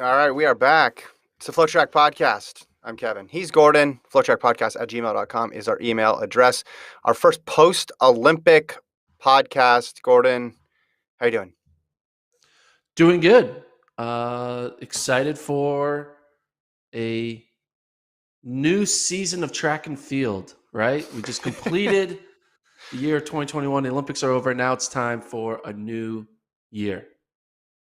All right, we are back. It's the FloTrack podcast. I'm Kevin. He's Gordon. FloTrackPodcast@gmail.com is our email address. Our first post-Olympic podcast. Gordon, how you doing? Doing good. Excited for a new season of track and field, right? We just completed the year 2021. The Olympics are over. Now it's time for a new year.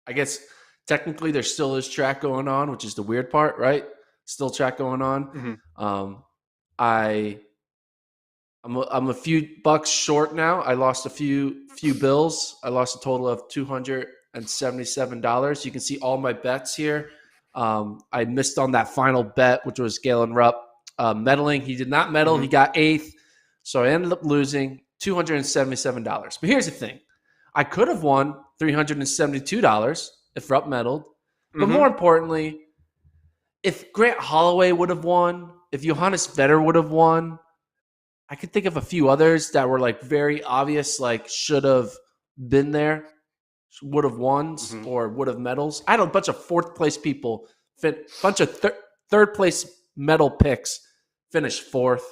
I guess technically there still is track going on, which is the weird part, right? Still track going on. Mm-hmm. I'm a few bucks short now. I lost a few bills. I lost a total of $277. You can see all my bets here. I missed on that final bet, which was Galen Rupp medaling. He did not medal. Mm-hmm. He got 8th. So I ended up losing $277. But here's the thing. I could have won $372 if Rupp medaled. But Mm-hmm. more importantly, if Grant Holloway would have won, if Johannes Vetter would have won, I could think of a few others that were like very obvious, like should have been there, would have won, or would have medals. I had a bunch of fourth place people, bunch of third place medal picks, finished fourth.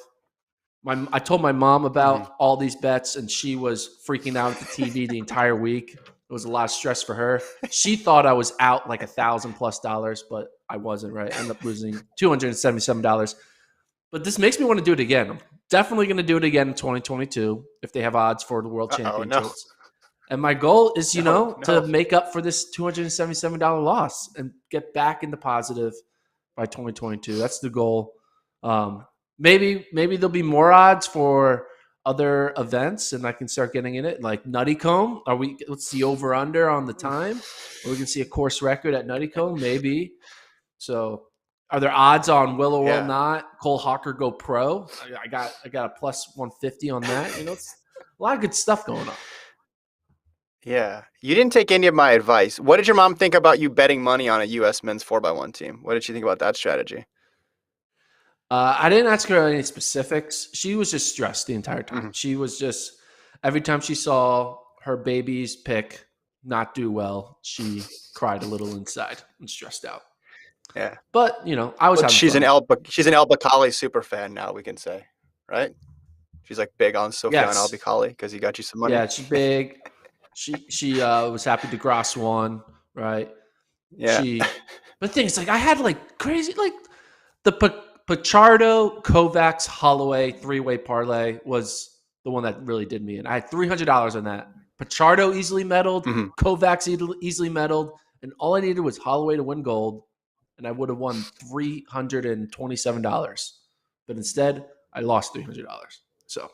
I told my mom about all these bets, and she was freaking out at the TV the entire week. It was a lot of stress for her. She thought I was out like $1,000+, but I wasn't, right? I ended up losing $277. But this makes me want to do it again. I'm definitely going to do it again in 2022 if they have odds for the World Championships. No. And my goal is, to make up for this $277 loss and get back into positive by 2022. That's the goal. Maybe there'll be more odds for other events, and I can start getting in it. Like Nuttycombe, what's the over under on the time? Or we can see a course record at Nuttycombe, maybe. So, are there odds on will or will not Cole Hawker go pro? I got a plus 150 on that. It's a lot of good stuff going on. Yeah. You didn't take any of my advice. What did your mom think about you betting money on a U.S. men's 4x1 team? What did she think about that strategy? I didn't ask her any specifics. She was just stressed the entire time. Mm-hmm. She was just, every time she saw her baby's pick not do well, she cried a little inside and stressed out. Yeah. But, I was having she's fun. She's an El Bacali super fan now, we can say, right? She's like big on Sofiane El Bacali because he got you some money. Yeah, she's big. She was happy DeGrasse won, right? Yeah. But the thing is, like, I had like crazy, like the Pichardo, Kovacs, Holloway 3-way parlay was the one that really did me in. I had $300 on that. Pichardo easily medaled, Kovacs easily medaled, and all I needed was Holloway to win gold, and I would have won $327. But instead, I lost $300. So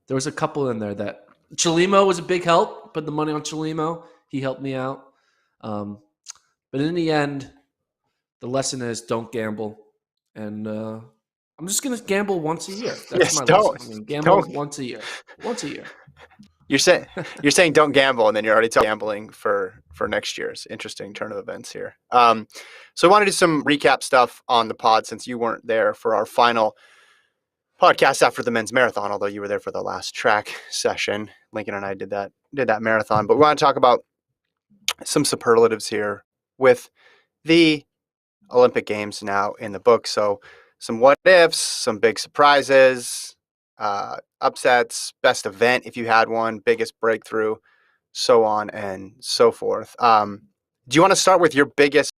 there was a couple in there that Chalimo was a big help. Put the money on Chalimo. He helped me out. But in the end, the lesson is don't gamble. And I'm just going to gamble once a year. That's my lesson. I'm going to gamble once a year. Once a year. You're saying don't gamble, and then you're already gambling for next year's interesting turn of events here. So I want to do some recap stuff on the pod since you weren't there for our final podcast after the men's marathon, although you were there for the last track session. Lincoln and I did that marathon. But we want to talk about some superlatives here with the Olympic Games now in the book. So some what ifs, some big surprises, upsets, best event if you had one, biggest breakthrough, so on and so forth. Do you want to start with your biggest